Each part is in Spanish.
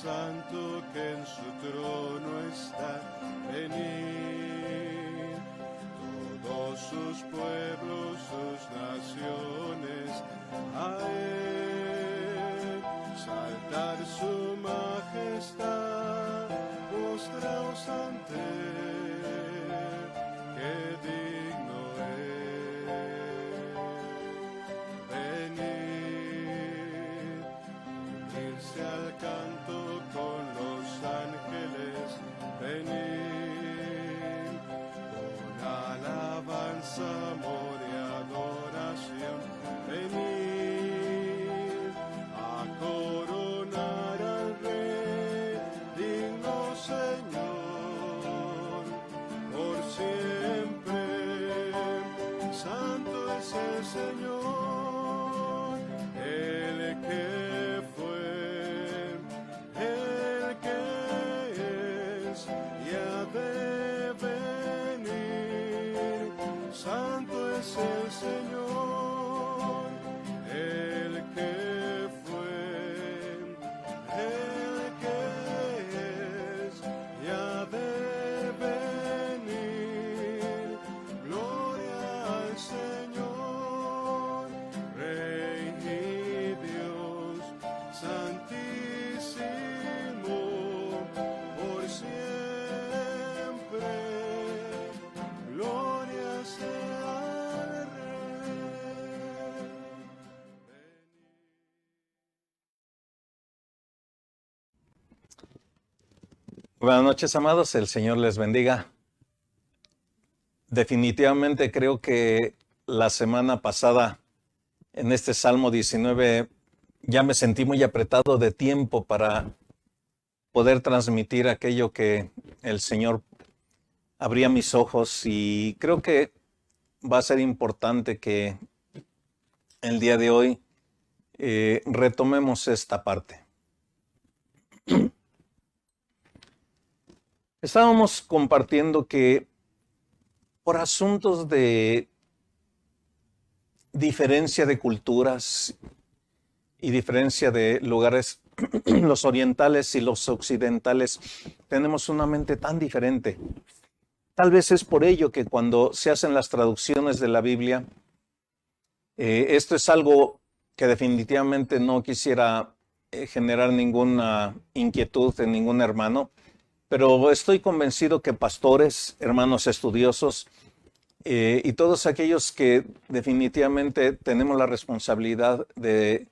Santo que en su trono está, venid, todos sus pueblos, sus naciones, a él, saltar su majestad, postraos ante él, que digno es. Venid, unirse al canto con los ángeles, venid, con alabanza, amor y adoración, venid, a coronar al Rey, digno Señor, por siempre, santo es el Señor, el que fue, el que es y ha de venir, santo es el Señor, el que fue, el que es y ha de venir, gloria al Señor, Rey y Dios, santísimo, por siempre, gloria sea al Rey. Buenas noches, amados. El Señor les bendiga. Definitivamente creo que la semana pasada, en este Salmo 19, ya me sentí muy apretado de tiempo para poder transmitir aquello que el Señor abría mis ojos, y creo que va a ser importante que el día de hoy retomemos esta parte. Estábamos compartiendo que por asuntos de diferencia de culturas y diferencia de lugares, los orientales y los occidentales tenemos una mente tan diferente. Tal vez es por ello que cuando se hacen las traducciones de la Biblia, esto es algo que definitivamente no quisiera generar ninguna inquietud en ningún hermano, pero estoy convencido que pastores, hermanos estudiosos y todos aquellos que definitivamente tenemos la responsabilidad de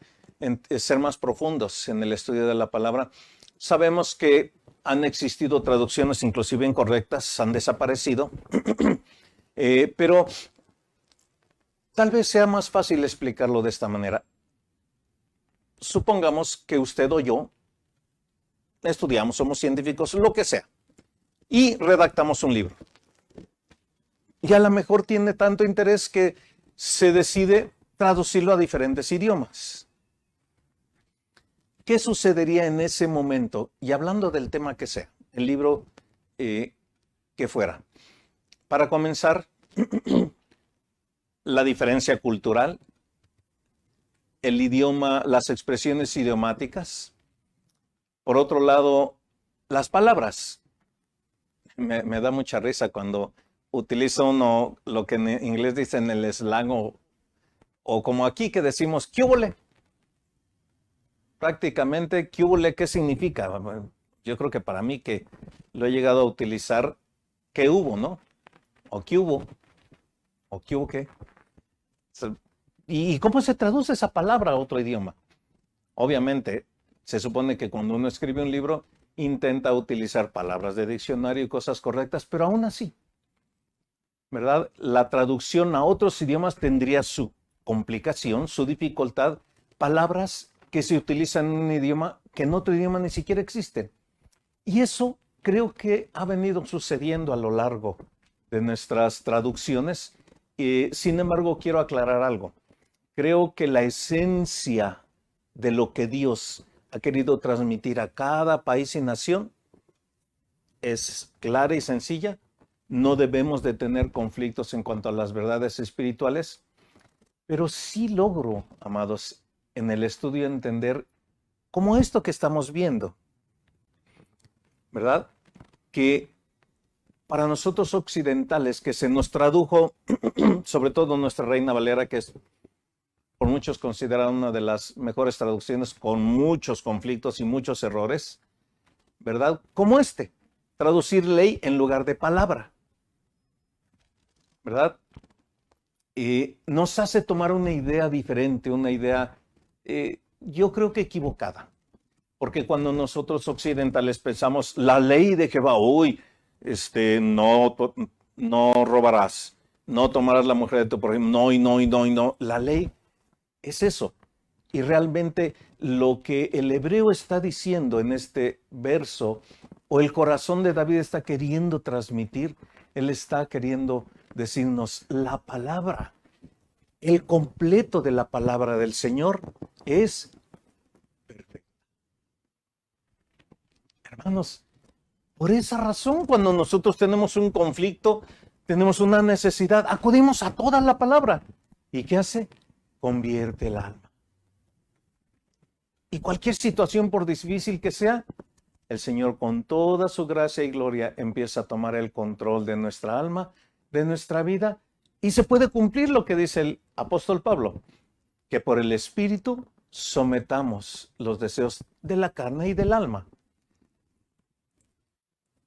ser más profundos en el estudio de la palabra, sabemos que han existido traducciones inclusive incorrectas, han desaparecido, pero tal vez sea más fácil explicarlo de esta manera. Supongamos que usted o yo estudiamos, somos científicos, lo que sea, y redactamos un libro. Y a lo mejor tiene tanto interés que se decide traducirlo a diferentes idiomas. ¿Qué sucedería en ese momento? Y hablando del tema que sea, el libro que fuera. Para comenzar, la diferencia cultural, el idioma, las expresiones idiomáticas. Por otro lado, las palabras. Me da mucha risa cuando utiliza uno lo que en inglés dicen el slang o como aquí que decimos ¿qué húbole? Prácticamente ¿qué húbole? ¿Qué significa? Yo creo que para mí que lo he llegado a utilizar ¿qué hubo? ¿No? O ¿qué hubo? O ¿qué hubo qué? ¿Y cómo se traduce esa palabra a otro idioma? Obviamente, se supone que cuando uno escribe un libro intenta utilizar palabras de diccionario y cosas correctas, pero aún así, ¿verdad? La traducción a otros idiomas tendría su complicación, su dificultad, palabras que se utilizan en un idioma que en otro idioma ni siquiera existen. Y eso creo que ha venido sucediendo a lo largo de nuestras traducciones. Sin embargo, quiero aclarar algo. Creo que la esencia de lo que Dios ha querido transmitir a cada país y nación es clara y sencilla. No debemos de tener conflictos en cuanto a las verdades espirituales, pero sí logro, amados, en el estudio entender cómo esto que estamos viendo. ¿verdad? Que para nosotros occidentales, que se nos tradujo, sobre todo nuestra Reina Valera, que es por muchos considerada una de las mejores traducciones, con muchos conflictos y muchos errores, ¿verdad? Como traducir ley en lugar de palabra, ¿verdad? Nos hace tomar una idea diferente, una idea, yo creo que equivocada. Porque cuando nosotros occidentales pensamos la ley de Jehová, uy, no robarás, no tomarás la mujer de tu prójimo, no y no y no y no. La ley es eso. Y realmente lo que el hebreo está diciendo en este verso, o el corazón de David está queriendo transmitir, él está queriendo decirnos la palabra, el completo de la palabra del Señor es perfecto. Hermanos, por esa razón, cuando nosotros tenemos un conflicto, tenemos una necesidad, acudimos a toda la palabra. ¿Y qué hace? Convierte el alma. Y cualquier situación, por difícil que sea, el Señor con toda su gracia y gloria empieza a tomar el control de nuestra alma, de nuestra vida, y se puede cumplir lo que dice el apóstol Pablo, que por el Espíritu sometamos los deseos de la carne y del alma.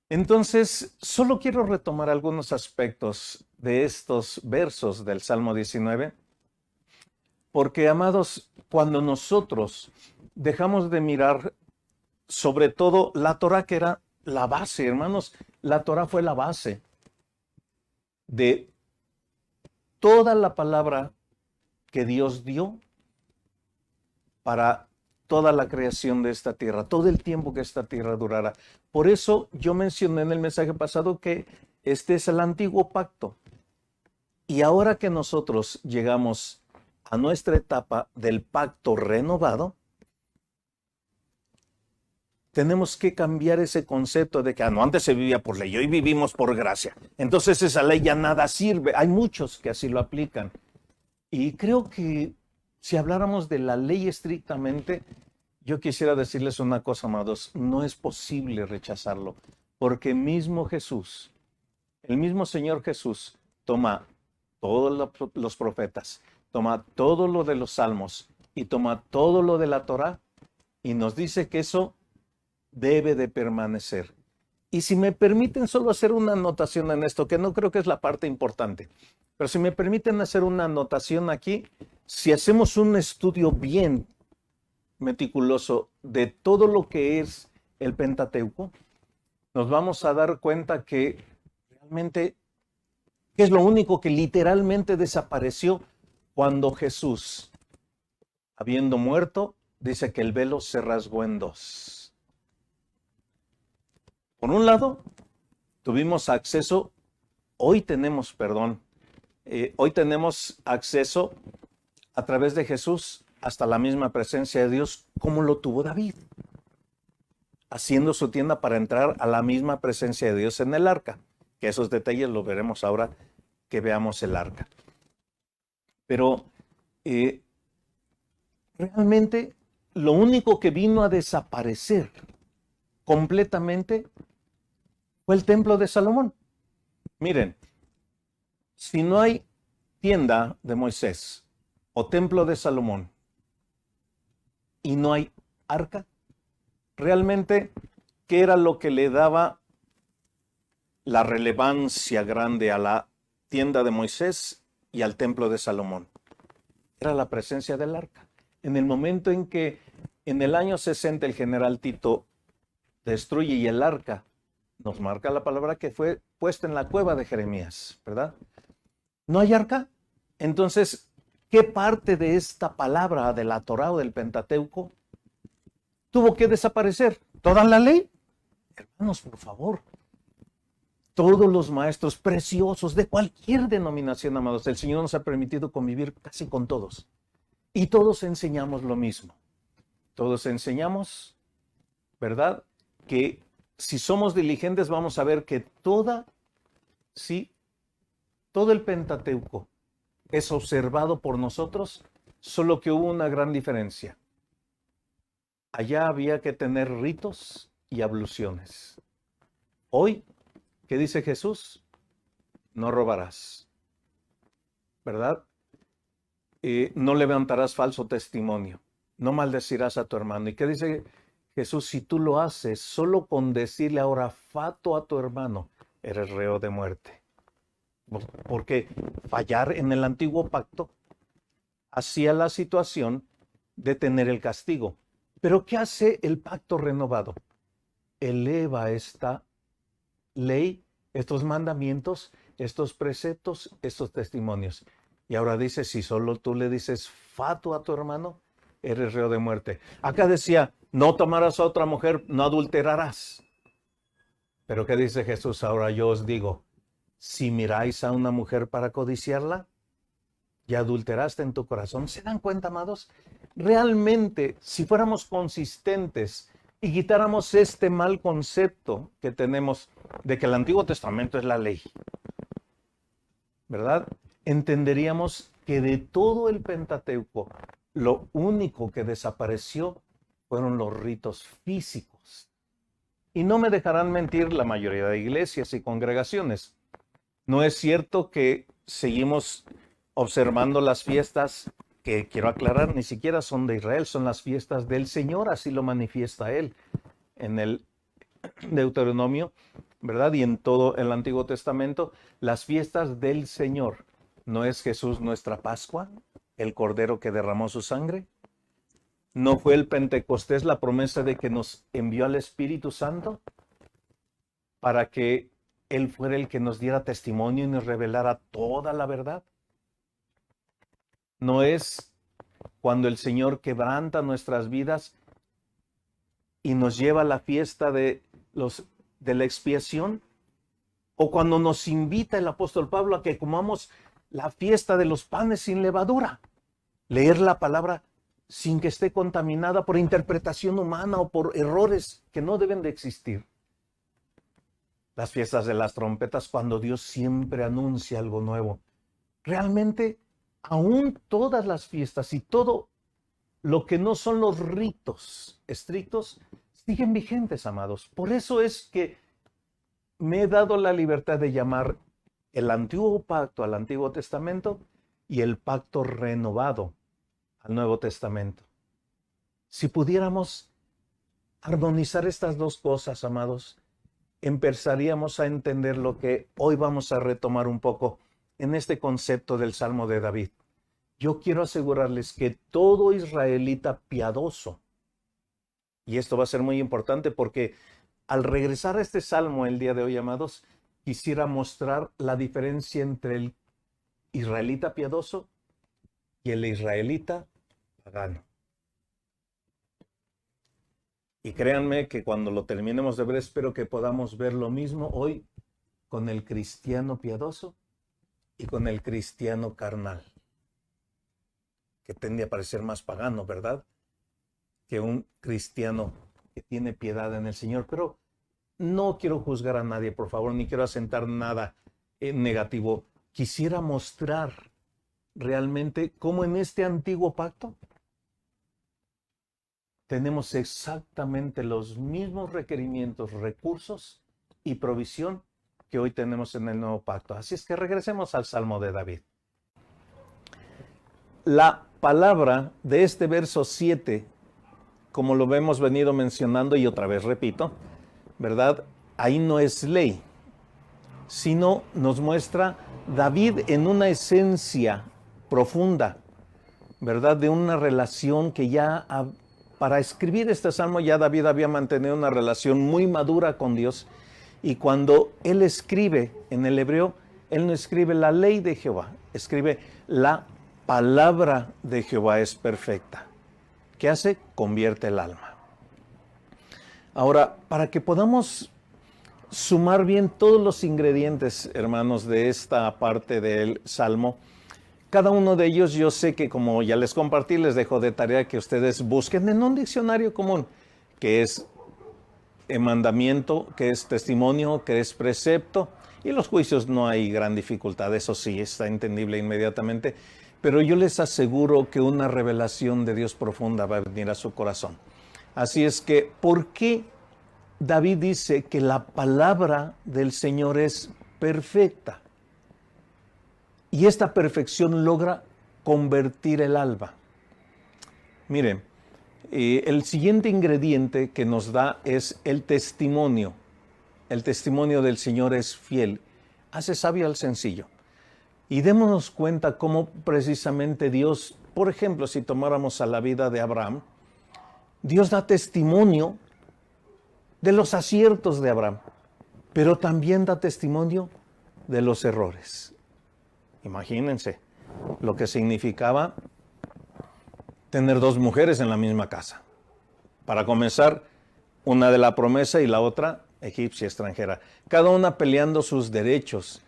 Entonces, solo quiero retomar algunos aspectos de estos versos del Salmo 19, porque, amados, cuando nosotros dejamos de mirar sobre todo la Torah, que era la base, hermanos, la Torah fue la base de toda la palabra que Dios dio para toda la creación de esta tierra, todo el tiempo que esta tierra durara. Por eso yo mencioné en el mensaje pasado que este es el antiguo pacto. Y ahora que nosotros llegamos a nuestra etapa del pacto renovado, tenemos que cambiar ese concepto de que no, antes se vivía por ley, hoy vivimos por gracia. Entonces esa ley ya nada sirve. Hay muchos que así lo aplican. Y creo que si habláramos de la ley estrictamente, yo quisiera decirles una cosa, amados, no es posible rechazarlo, porque mismo Jesús, el mismo Señor Jesús, toma todos los profetas, toma todo lo de los salmos y toma todo lo de la Torá y nos dice que eso debe de permanecer. Y si me permiten solo hacer una anotación en esto, que no creo que es la parte importante, pero si me permiten hacer una anotación aquí, si hacemos un estudio bien meticuloso de todo lo que es el Pentateuco, nos vamos a dar cuenta que realmente es lo único que literalmente desapareció cuando Jesús, habiendo muerto, dice que el velo se rasgó en dos. Por un lado, tuvimos acceso, hoy tenemos acceso a través de Jesús hasta la misma presencia de Dios como lo tuvo David, haciendo su tienda para entrar a la misma presencia de Dios en el arca, que esos detalles los veremos ahora que veamos el arca. Pero realmente lo único que vino a desaparecer completamente fue el templo de Salomón. Miren, si no hay tienda de Moisés o templo de Salomón y no hay arca, realmente, ¿qué era lo que le daba la relevancia grande a la tienda de Moisés y al templo de Salomón? Era la presencia del arca. En el momento en que en el año 60 el general Tito destruye y el arca, nos marca la palabra que fue puesta en la cueva de Jeremías, ¿verdad? ¿No hay arca? Entonces, ¿qué parte de esta palabra de la Torá o del Pentateuco tuvo que desaparecer? ¿Toda la ley? Hermanos, por favor. Todos los maestros preciosos de cualquier denominación, amados, el Señor nos ha permitido convivir casi con todos. Y todos enseñamos lo mismo. Todos enseñamos, ¿verdad? Que si somos diligentes vamos a ver que todo el Pentateuco es observado por nosotros, solo que hubo una gran diferencia. Allá había que tener ritos y abluciones. Hoy, ¿qué dice Jesús? No robarás, ¿verdad? No levantarás falso testimonio, no maldecirás a tu hermano. ¿Y qué dice Jesús? Si tú lo haces, solo con decirle ahora fato a tu hermano, eres reo de muerte. Porque fallar en el antiguo pacto hacía la situación de tener el castigo. Pero ¿qué hace el pacto renovado? Eleva esta ley, estos mandamientos, estos preceptos, estos testimonios. Y ahora dice, si solo tú le dices fato a tu hermano, eres reo de muerte. Acá decía, no tomarás a otra mujer, no adulterarás. Pero ¿qué dice Jesús? Ahora yo os digo, si miráis a una mujer para codiciarla, ya adulteraste en tu corazón. ¿Se dan cuenta, amados? Realmente, si fuéramos consistentes y quitáramos este mal concepto que tenemos de que el Antiguo Testamento es la ley, ¿verdad? Entenderíamos que de todo el Pentateuco, lo único que desapareció fueron los ritos físicos. Y no me dejarán mentir la mayoría de iglesias y congregaciones. No es cierto que seguimos observando las fiestas que, quiero aclarar, ni siquiera son de Israel, son las fiestas del Señor, así lo manifiesta Él en el Deuteronomio, ¿verdad? Y en todo el Antiguo Testamento, las fiestas del Señor. ¿No es Jesús nuestra Pascua, el Cordero que derramó su sangre? ¿No fue el Pentecostés la promesa de que nos envió al Espíritu Santo para que Él fuera el que nos diera testimonio y nos revelara toda la verdad? ¿No es cuando el Señor quebranta nuestras vidas y nos lleva a la fiesta de la expiación? ¿O cuando nos invita el apóstol Pablo a que comamos la fiesta de los panes sin levadura? Leer la palabra sin que esté contaminada por interpretación humana o por errores que no deben de existir. Las fiestas de las trompetas, cuando Dios siempre anuncia algo nuevo. Realmente, aún todas las fiestas y todo lo que no son los ritos estrictos siguen vigentes, amados. Por eso es que me he dado la libertad de llamar el antiguo pacto al Antiguo Testamento y el pacto renovado al Nuevo Testamento. Si pudiéramos armonizar estas dos cosas, amados, empezaríamos a entender lo que hoy vamos a retomar un poco en este concepto del Salmo de David. Yo quiero asegurarles que todo israelita piadoso, y esto va a ser muy importante porque al regresar a este salmo el día de hoy, amados, quisiera mostrar la diferencia entre el israelita piadoso y el israelita pagano. Y créanme que cuando lo terminemos de ver, espero que podamos ver lo mismo hoy con el cristiano piadoso y con el cristiano carnal, que tiende a parecer más pagano, ¿verdad?, que un cristiano que tiene piedad en el Señor. Pero no quiero juzgar a nadie, por favor, ni quiero asentar nada negativo. Quisiera mostrar realmente cómo en este antiguo pacto tenemos exactamente los mismos requerimientos, recursos y provisión que hoy tenemos en el nuevo pacto. Así es que regresemos al Salmo de David. La palabra de este verso 7, como lo hemos venido mencionando y otra vez repito, ¿verdad? Ahí no es ley, sino nos muestra David en una esencia profunda, ¿verdad? De una relación que ya, para escribir este salmo, ya David había mantenido una relación muy madura con Dios. Y cuando él escribe en el hebreo, él no escribe la ley de Jehová, escribe la palabra de Jehová es perfecta. ¿Qué hace? Convierte el alma. Ahora, para que podamos sumar bien todos los ingredientes, hermanos, de esta parte del Salmo, cada uno de ellos yo sé que, como ya les compartí, les dejo de tarea que ustedes busquen en un diccionario común, que es mandamiento, que es testimonio, que es precepto, y los juicios no hay gran dificultad, eso sí, está entendible inmediatamente. Pero yo les aseguro que una revelación de Dios profunda va a venir a su corazón. Así es que, ¿por qué David dice que la palabra del Señor es perfecta. Y esta perfección logra convertir el alma. Miren, el siguiente ingrediente que nos da es el testimonio. El testimonio del Señor es fiel. Hace sabio al sencillo. Y démonos cuenta cómo precisamente Dios, por ejemplo, si tomáramos a la vida de Abraham, Dios da testimonio de los aciertos de Abraham, pero también da testimonio de los errores. Imagínense lo que significaba tener dos mujeres en la misma casa. Para comenzar, una de la promesa y la otra egipcia, extranjera. Cada una peleando sus derechos,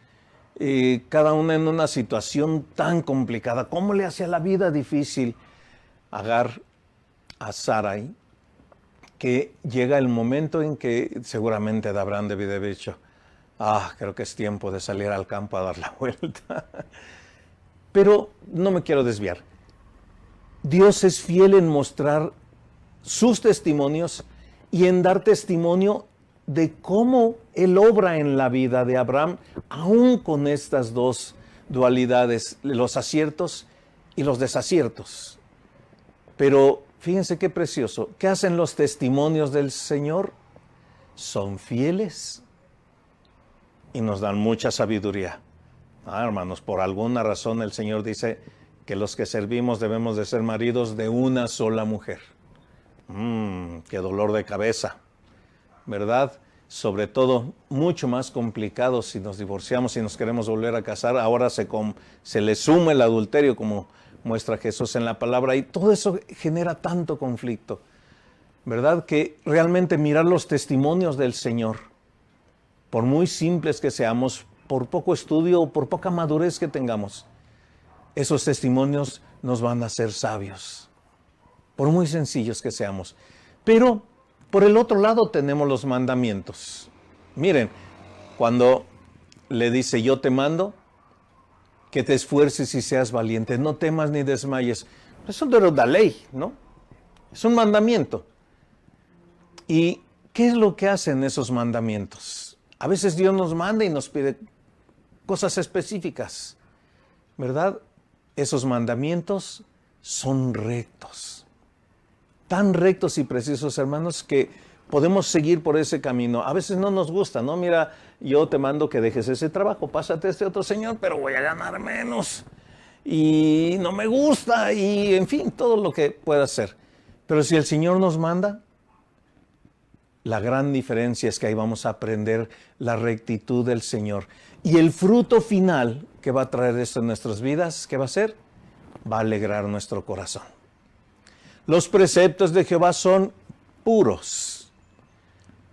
cada una en una situación tan complicada. ¿Cómo le hacía la vida difícil Agar a Sarai? Que llega el momento en que seguramente Abraham debe de haber dicho, creo que es tiempo de salir al campo a dar la vuelta. Pero no me quiero desviar. Dios es fiel en mostrar sus testimonios y en dar testimonio de cómo Él obra en la vida de Abraham, aún con estas dos dualidades, los aciertos y los desaciertos. Pero fíjense qué precioso. ¿Qué hacen los testimonios del Señor? Son fieles y nos dan mucha sabiduría. Hermanos, por alguna razón el Señor dice que los que servimos debemos de ser maridos de una sola mujer. Qué dolor de cabeza, ¿verdad? Sobre todo, mucho más complicado si nos divorciamos y nos queremos volver a casar. Ahora se le suma el adulterio, como muestra Jesús en la palabra, y todo eso genera tanto conflicto, ¿verdad? Que realmente mirar los testimonios del Señor, por muy simples que seamos, por poco estudio o por poca madurez que tengamos, esos testimonios nos van a hacer sabios, por muy sencillos que seamos. Pero por el otro lado tenemos los mandamientos. Miren, cuando le dice yo te mando que te esfuerces y seas valiente, no temas ni desmayes. Eso no es la ley, ¿no? Es un mandamiento. ¿Y qué es lo que hacen esos mandamientos? A veces Dios nos manda y nos pide cosas específicas, ¿verdad? Esos mandamientos son rectos. Tan rectos y precisos, hermanos, que podemos seguir por ese camino. A veces no nos gusta, ¿no? Mira, yo te mando que dejes ese trabajo, pásate a este otro señor, pero voy a ganar menos. Y no me gusta, y en fin, todo lo que pueda hacer. Pero si el Señor nos manda, la gran diferencia es que ahí vamos a aprender la rectitud del Señor. Y el fruto final que va a traer esto en nuestras vidas, ¿qué va a ser? Va a alegrar nuestro corazón. Los preceptos de Jehová son puros.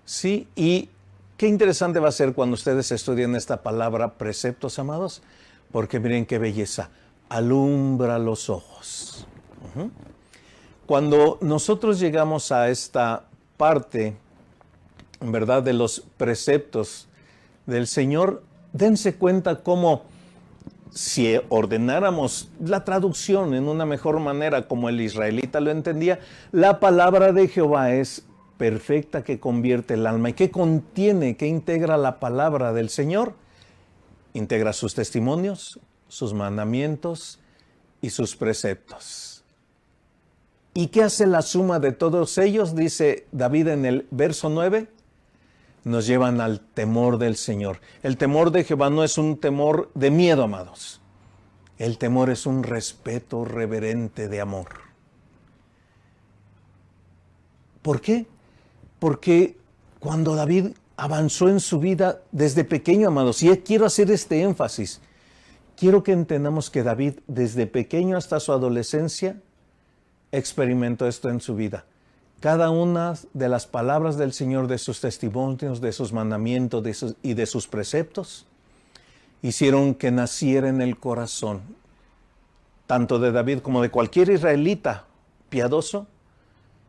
¿Sí? Y qué interesante va a ser cuando ustedes estudien esta palabra preceptos, amados, porque miren qué belleza, alumbra los ojos. Cuando nosotros llegamos a esta parte, en verdad, de los preceptos del Señor, dense cuenta cómo si ordenáramos la traducción en una mejor manera como el israelita lo entendía, la palabra de Jehová es perfecta, que convierte el alma. ¿Y qué contiene, qué integra la palabra del Señor? Integra sus testimonios, sus mandamientos y sus preceptos. ¿Y qué hace la suma de todos ellos? Dice David en el verso 9, nos llevan al temor del Señor. El temor de Jehová no es un temor de miedo, amados. El temor es un respeto reverente de amor. ¿Por qué? Porque cuando David avanzó en su vida desde pequeño, amados, y quiero hacer este énfasis, quiero que entendamos que David desde pequeño hasta su adolescencia experimentó esto en su vida. Cada una de las palabras del Señor, de sus testimonios, de sus mandamientos y de sus preceptos, hicieron que naciera en el corazón, tanto de David como de cualquier israelita piadoso,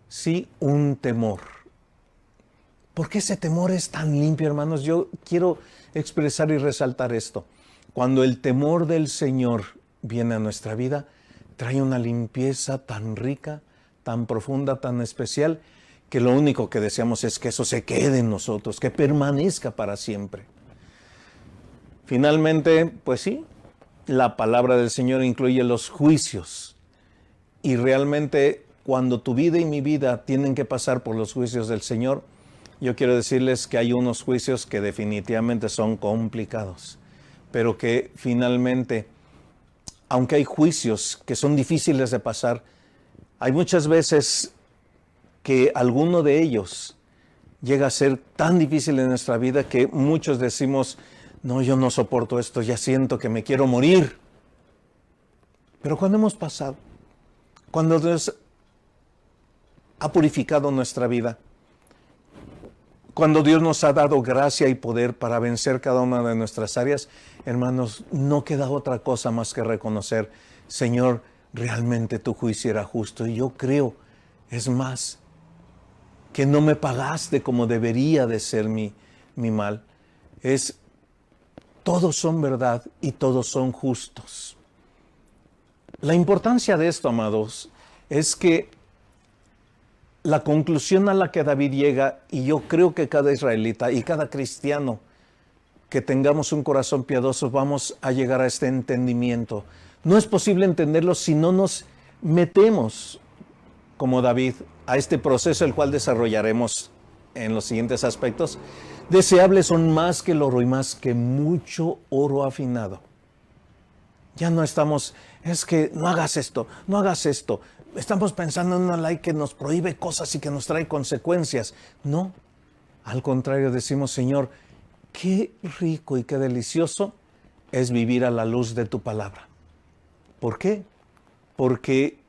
sí, un temor. ¿Por qué ese temor es tan limpio, hermanos? Yo quiero expresar y resaltar esto. Cuando el temor del Señor viene a nuestra vida, trae una limpieza tan rica, tan profunda, tan especial, que lo único que deseamos es que eso se quede en nosotros, que permanezca para siempre. Finalmente, pues sí, la palabra del Señor incluye los juicios. Y realmente cuando tu vida y mi vida tienen que pasar por los juicios del Señor, yo quiero decirles que hay unos juicios que definitivamente son complicados, pero que finalmente, aunque hay juicios que son difíciles de pasar, hay muchas veces que alguno de ellos llega a ser tan difícil en nuestra vida que muchos decimos, no, yo no soporto esto, ya siento que me quiero morir. Pero cuando hemos pasado, cuando Dios ha purificado nuestra vida, cuando Dios nos ha dado gracia y poder para vencer cada una de nuestras áreas, hermanos, no queda otra cosa más que reconocer, Señor, realmente tu juicio era justo. Y yo creo, es más, que no me pagaste como debería de ser mi mal. Todos son verdad y todos son justos. La importancia de esto, amados, es que la conclusión a la que David llega, y yo creo que cada israelita y cada cristiano que tengamos un corazón piadoso, vamos a llegar a este entendimiento. No es posible entenderlo si no nos metemos, como David, a este proceso, el cual desarrollaremos en los siguientes aspectos. Deseables son más que el oro y más que mucho oro afinado. Ya no estamos, es que no hagas esto, no hagas esto. Estamos pensando en una ley que nos prohíbe cosas y que nos trae consecuencias. No, al contrario, decimos, Señor, qué rico y qué delicioso es vivir a la luz de tu palabra. ¿Por qué? Porque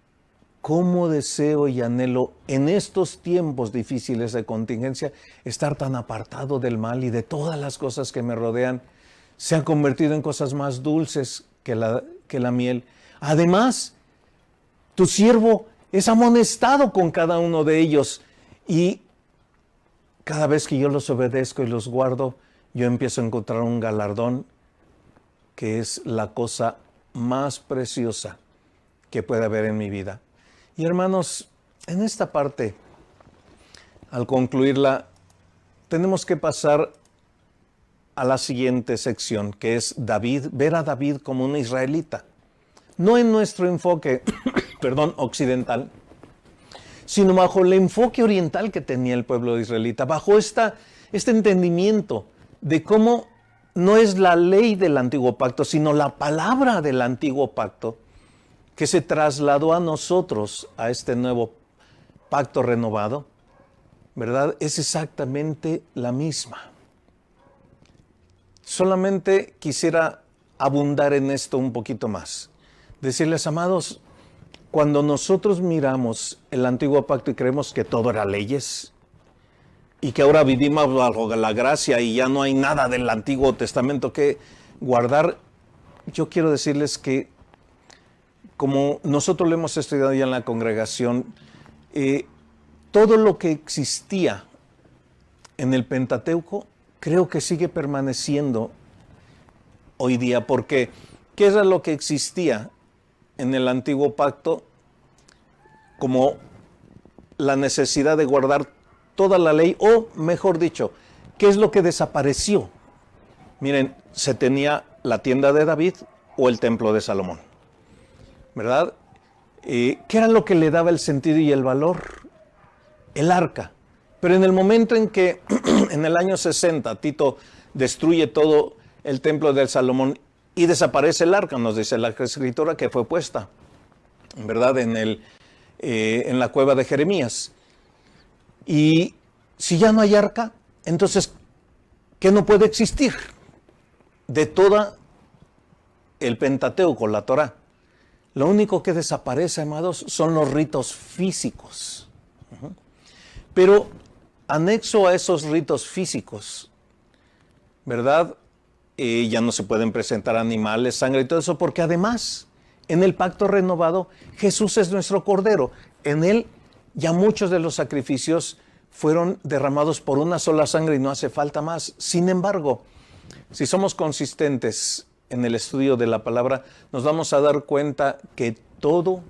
cómo deseo y anhelo en estos tiempos difíciles de contingencia estar tan apartado del mal y de todas las cosas que me rodean. Se han convertido en cosas más dulces que la miel. Además, tu siervo es amonestado con cada uno de ellos y cada vez que yo los obedezco y los guardo, yo empiezo a encontrar un galardón que es la cosa más preciosa que puede haber en mi vida. Y hermanos, en esta parte, al concluirla, tenemos que pasar a la siguiente sección, que es David, ver a David como un israelita. No en nuestro enfoque, occidental, sino bajo el enfoque oriental que tenía el pueblo israelita, bajo este entendimiento de cómo no es la ley del antiguo pacto, sino la palabra del antiguo pacto que se trasladó a nosotros, a este nuevo pacto renovado, ¿verdad? Es exactamente la misma. Solamente quisiera abundar en esto un poquito más. Decirles, amados, cuando nosotros miramos el antiguo pacto y creemos que todo era leyes y que ahora vivimos bajo la gracia y ya no hay nada del Antiguo Testamento que guardar, yo quiero decirles que como nosotros lo hemos estudiado ya en la congregación, todo lo que existía en el Pentateuco creo que sigue permaneciendo hoy día, porque ¿qué era lo que existía en el antiguo pacto? Como la necesidad de guardar toda la ley, o mejor dicho, ¿qué es lo que desapareció? Miren, se tenía la tienda de David o el templo de Salomón, ¿verdad? ¿Qué era lo que le daba el sentido y el valor? El arca. Pero en el momento en que en el año 60 Tito destruye todo el templo de Salomón y desaparece el arca, nos dice la escritura que fue puesta, ¿verdad? En la cueva de Jeremías. Y si ya no hay arca, entonces, ¿qué no puede existir? De toda el Pentateuco, la Torá, lo único que desaparece, amados, son los ritos físicos. Pero anexo a esos ritos físicos, ¿verdad? Ya no se pueden presentar animales, sangre y todo eso, porque además, en el pacto renovado, Jesús es nuestro Cordero. En Él ya muchos de los sacrificios fueron derramados por una sola sangre y no hace falta más. Sin embargo, si somos consistentes en el estudio de la palabra, nos vamos a dar cuenta que todo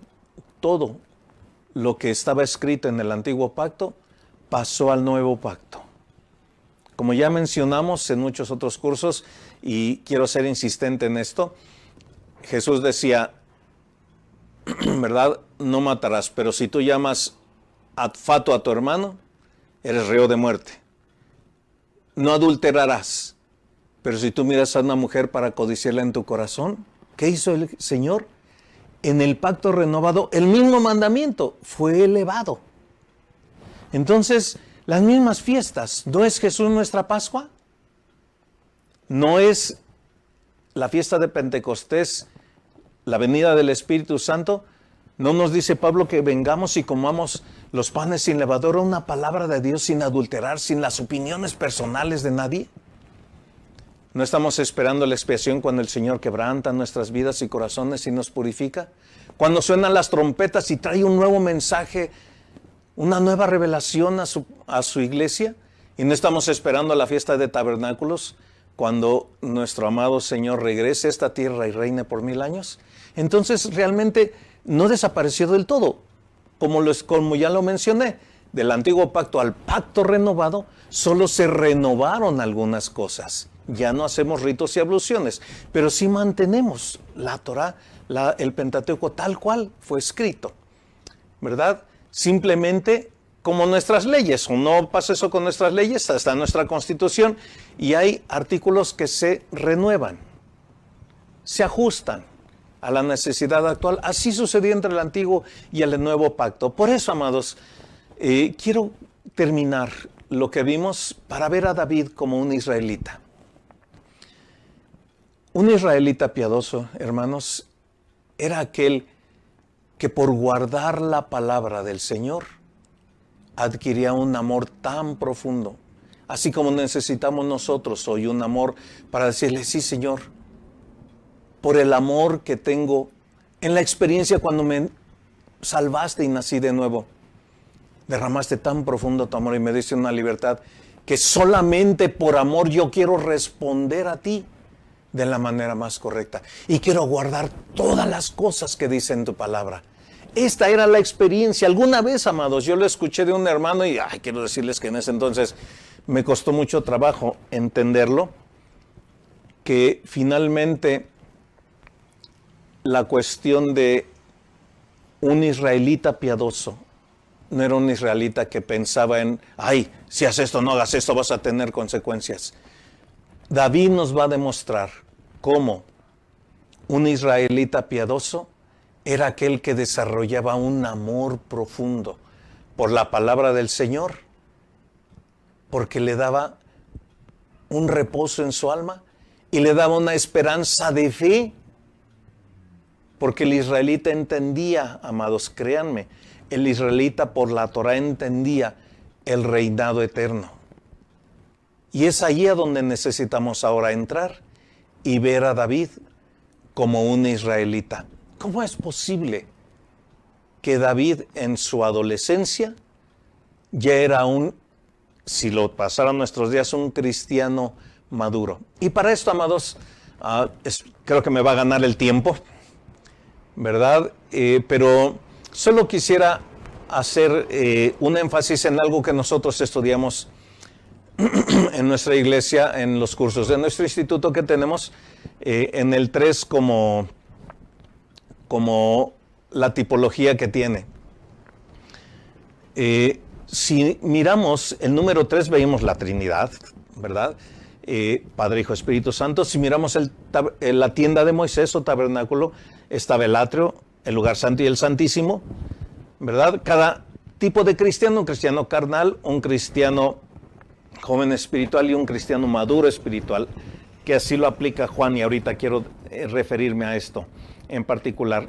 lo que estaba escrito en el antiguo pacto pasó al nuevo pacto. Como ya mencionamos en muchos otros cursos, y quiero ser insistente en esto, Jesús decía, ¿verdad? No matarás, pero si tú llamas fato a tu hermano, eres reo de muerte. No adulterarás, pero si tú miras a una mujer para codiciarla en tu corazón, ¿qué hizo el Señor? En el pacto renovado, el mismo mandamiento fue elevado. Entonces, las mismas fiestas, ¿no es Jesús nuestra Pascua? ¿No es la fiesta de Pentecostés la venida del Espíritu Santo? ¿No nos dice Pablo que vengamos y comamos los panes sin levadura, una palabra de Dios sin adulterar, sin las opiniones personales de nadie? ¿No estamos esperando la expiación cuando el Señor quebranta nuestras vidas y corazones y nos purifica? Cuando suenan las trompetas y trae un nuevo mensaje, una nueva revelación a su iglesia. ¿Y no estamos esperando la fiesta de tabernáculos cuando nuestro amado Señor regrese a esta tierra y reine por 1000 años? Entonces realmente no desapareció del todo. Como ya lo mencioné, del antiguo pacto al pacto renovado, solo se renovaron algunas cosas. Ya no hacemos ritos y abluciones, pero sí mantenemos la Torá, el Pentateuco tal cual fue escrito, ¿verdad? Simplemente como nuestras leyes, o no pasa eso con nuestras leyes, está nuestra Constitución, y hay artículos que se renuevan, se ajustan a la necesidad actual. Así sucedió entre el antiguo y el nuevo pacto. Por eso, amados, quiero terminar lo que vimos para ver a David como un israelita. Un israelita piadoso, hermanos, era aquel que por guardar la palabra del Señor adquiría un amor tan profundo, así como necesitamos nosotros hoy un amor para decirle, sí, Señor, por el amor que tengo en la experiencia cuando me salvaste y nací de nuevo. Derramaste tan profundo tu amor y me diste una libertad que solamente por amor yo quiero responder a ti de la manera más correcta. Y quiero guardar todas las cosas que dice en tu palabra. Esta era la experiencia. Alguna vez, amados, yo lo escuché de un hermano y quiero decirles que en ese entonces me costó mucho trabajo entenderlo, que finalmente la cuestión de un israelita piadoso no era un israelita que pensaba en, si haces esto, no hagas esto, vas a tener consecuencias. David nos va a demostrar cómo un israelita piadoso era aquel que desarrollaba un amor profundo por la palabra del Señor, porque le daba un reposo en su alma y le daba una esperanza de fe, porque el israelita entendía, amados, créanme, el israelita por la Torá entendía el reinado eterno. Y es allí a donde necesitamos ahora entrar y ver a David como un israelita. ¿Cómo es posible que David en su adolescencia ya era si lo pasaran nuestros días, un cristiano maduro? Y para esto, amados, creo que me va a ganar el tiempo, ¿verdad? Pero solo quisiera hacer un énfasis en algo que nosotros estudiamos en nuestra iglesia, en los cursos de nuestro instituto que tenemos, en el 3 como la tipología que tiene. Si miramos el número 3, veíamos la Trinidad, ¿verdad? Padre, Hijo, Espíritu Santo. Si miramos la tienda de Moisés o tabernáculo, estaba el atrio, el lugar santo y el santísimo, ¿verdad? Cada tipo de cristiano, un cristiano carnal, un cristiano joven espiritual y un cristiano maduro espiritual, que así lo aplica Juan, y ahorita quiero referirme a esto en particular.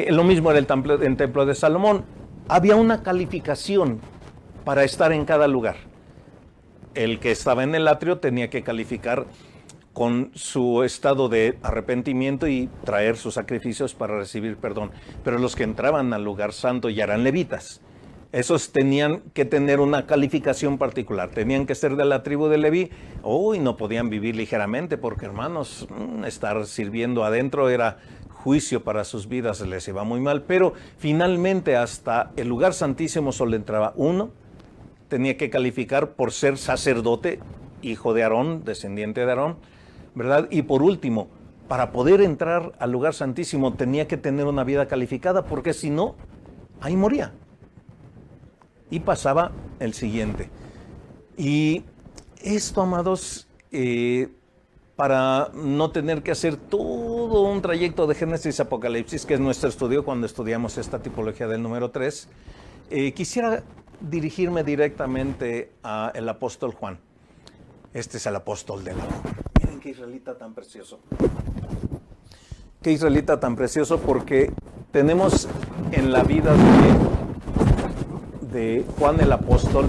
Lo mismo era el templo de Salomón. Había una calificación para estar en cada lugar. El que estaba en el atrio tenía que calificar con su estado de arrepentimiento y traer sus sacrificios para recibir perdón. Pero los que entraban al lugar santo ya eran levitas. Esos tenían que tener una calificación particular. Tenían que ser de la tribu de Leví. Y no podían vivir ligeramente porque, hermanos, estar sirviendo adentro era juicio para sus vidas, les iba muy mal. Pero finalmente hasta el lugar santísimo solo entraba uno tenía que calificar por ser sacerdote, hijo de Aarón, descendiente de Aarón, ¿verdad? Y por último, para poder entrar al lugar santísimo tenía que tener una vida calificada, porque si no, ahí moría. Y pasaba el siguiente. Y esto, amados, para no tener que hacer todo un trayecto de Génesis a Apocalipsis, que es nuestro estudio cuando estudiamos esta tipología del número 3, quisiera dirigirme directamente al apóstol Juan. Este es el apóstol del amor. Miren qué israelita tan precioso. Qué israelita tan precioso, porque tenemos en la vida de Juan el apóstol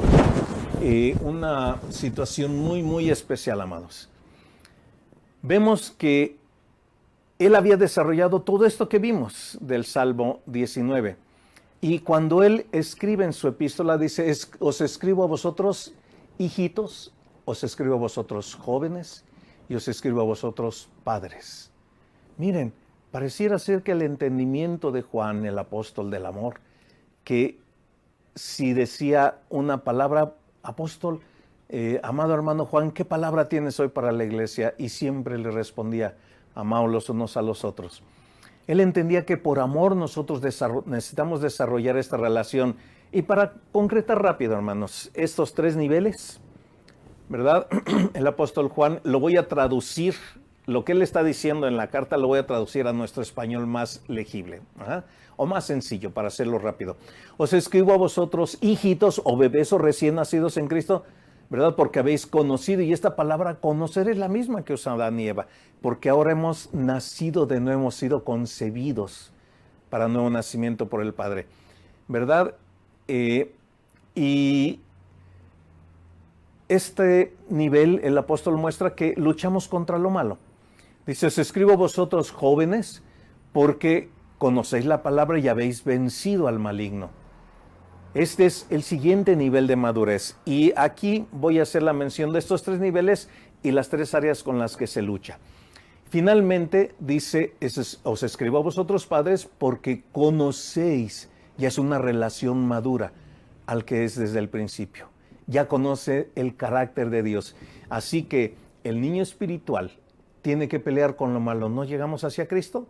una situación muy, muy especial, amados. Vemos que él había desarrollado todo esto que vimos del Salmo 19. Y cuando él escribe en su epístola, dice, os escribo a vosotros, hijitos, os escribo a vosotros, jóvenes, y os escribo a vosotros, padres. Miren, pareciera ser que el entendimiento de Juan, el apóstol del amor, que si decía una palabra, apóstol, amado hermano Juan, ¿qué palabra tienes hoy para la iglesia? Y siempre le respondía, amaos los unos a los otros. Él entendía que por amor nosotros necesitamos desarrollar esta relación. Y para concretar rápido, hermanos, estos 3 niveles, ¿verdad? El apóstol Juan, lo voy a traducir, lo que él está diciendo en la carta lo voy a traducir a nuestro español más legible, ¿verdad? O más sencillo, para hacerlo rápido. Os escribo a vosotros, hijitos o bebés o recién nacidos en Cristo, ¿verdad? Porque habéis conocido, y esta palabra conocer es la misma que usa Adán y Eva, porque ahora hemos nacido de nuevo, hemos sido concebidos para nuevo nacimiento por el Padre, ¿verdad? Y este nivel, el apóstol muestra que luchamos contra lo malo. Dice, os escribo a vosotros jóvenes, porque conocéis la palabra y habéis vencido al maligno. Este es el siguiente nivel de madurez. Y aquí voy a hacer la mención de estos 3 niveles y las 3 áreas con las que se lucha. Finalmente dice, os escribo a vosotros padres porque conocéis, ya es una relación madura al que es desde el principio. Ya conoce el carácter de Dios. Así que el niño espiritual tiene que pelear con lo malo. ¿No llegamos hacia Cristo?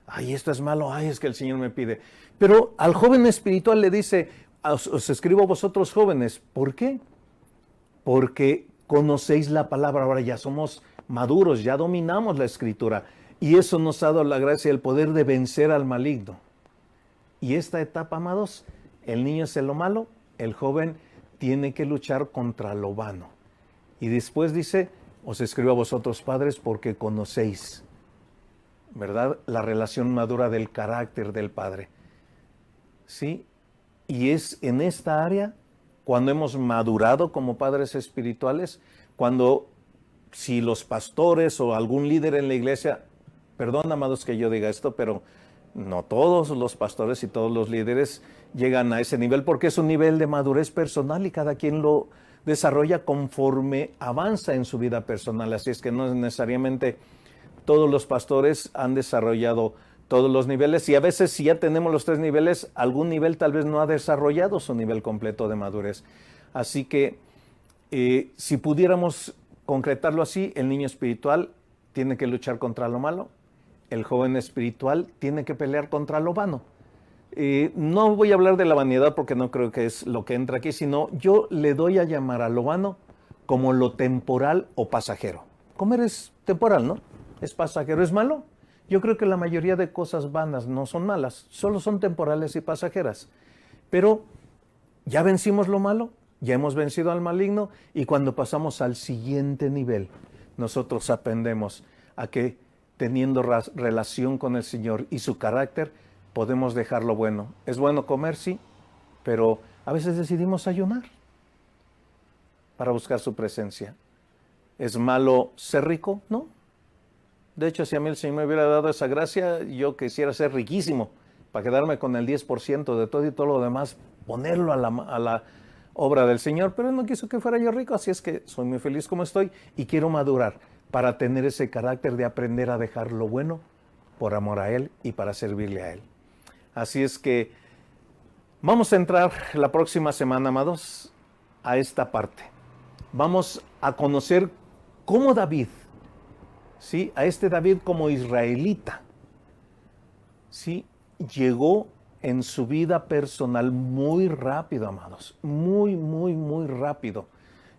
Ay, esto es malo, ay, es que el Señor me pide. Pero al joven espiritual le dice, os escribo a vosotros jóvenes. ¿Por qué? Porque conocéis la palabra, ahora ya somos maduros, ya dominamos la escritura. Y eso nos ha dado la gracia y el poder de vencer al maligno. Y esta etapa, amados, el niño es lo malo, el joven tiene que luchar contra lo vano. Y después dice, os escribo a vosotros padres porque conocéis, ¿verdad?, la relación madura del carácter del Padre. ¿Sí? Y es en esta área, cuando hemos madurado como padres espirituales, cuando si los pastores o algún líder en la iglesia, perdón, amados, que yo diga esto, pero no todos los pastores y todos los líderes llegan a ese nivel, porque es un nivel de madurez personal y cada quien lo desarrolla conforme avanza en su vida personal. Así es que no necesariamente todos los pastores han desarrollado todos los niveles, y a veces si ya tenemos los 3 niveles, algún nivel tal vez no ha desarrollado su nivel completo de madurez. Así que si pudiéramos concretarlo así, el niño espiritual tiene que luchar contra lo malo, el joven espiritual tiene que pelear contra lo vano. No voy a hablar de la vanidad porque no creo que es lo que entra aquí, sino yo le doy a llamar a lo vano como lo temporal o pasajero. Comer es temporal, ¿no? Es pasajero, ¿es malo? Yo creo que la mayoría de cosas vanas no son malas, solo son temporales y pasajeras. Pero ya vencimos lo malo, ya hemos vencido al maligno, y cuando pasamos al siguiente nivel, nosotros aprendemos a que teniendo relación con el Señor y su carácter, podemos dejar lo bueno. Es bueno comer, sí, pero a veces decidimos ayunar para buscar su presencia. ¿Es malo ser rico? No. De hecho, si a mí el Señor me hubiera dado esa gracia, yo quisiera ser riquísimo para quedarme con el 10% de todo y todo lo demás, ponerlo a la obra del Señor, pero Él no quiso que fuera yo rico, así es que soy muy feliz como estoy y quiero madurar para tener ese carácter de aprender a dejar lo bueno por amor a Él y para servirle a Él. Así es que vamos a entrar la próxima semana, amados, a esta parte. Vamos a conocer cómo David, ¿sí? A este David como israelita, ¿sí? Llegó en su vida personal muy rápido, amados. Muy, muy, muy rápido.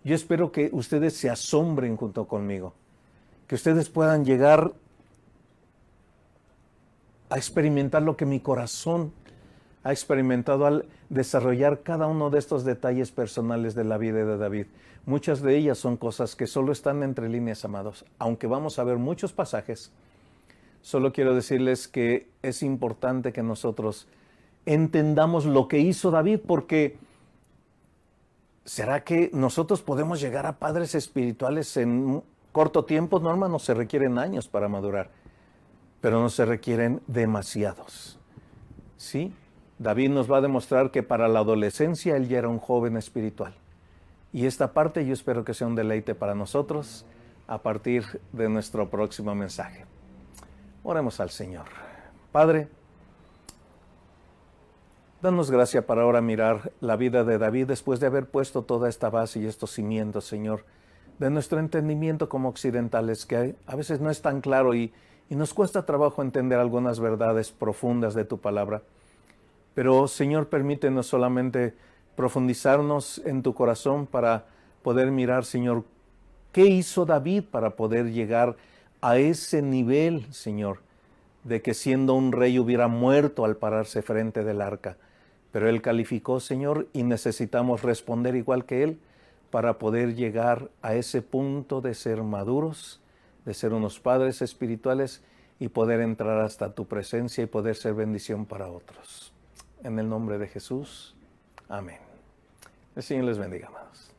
Yo espero que ustedes se asombren junto conmigo. Que ustedes puedan llegar a experimentar lo que mi corazón ha experimentado al desarrollar cada uno de estos detalles personales de la vida de David. Muchas de ellas son cosas que solo están entre líneas, amados. Aunque vamos a ver muchos pasajes, solo quiero decirles que es importante que nosotros entendamos lo que hizo David, porque ¿será que nosotros podemos llegar a padres espirituales en corto tiempo? No, hermano, se requieren años para madurar, pero no se requieren demasiados. ¿Sí? David nos va a demostrar que para la adolescencia él ya era un joven espiritual. Y esta parte yo espero que sea un deleite para nosotros a partir de nuestro próximo mensaje. Oremos al Señor. Padre, danos gracia para ahora mirar la vida de David después de haber puesto toda esta base y estos cimientos, Señor, de nuestro entendimiento como occidentales, que a veces no es tan claro y nos cuesta trabajo entender algunas verdades profundas de tu palabra. Pero, Señor, permítenos solamente profundizarnos en tu corazón para poder mirar, Señor, qué hizo David para poder llegar a ese nivel, Señor, de que siendo un rey hubiera muerto al pararse frente del arca. Pero él calificó, Señor, y necesitamos responder igual que él para poder llegar a ese punto de ser maduros, de ser unos padres espirituales y poder entrar hasta tu presencia y poder ser bendición para otros. En el nombre de Jesús. Amén. El Señor les bendiga, amados.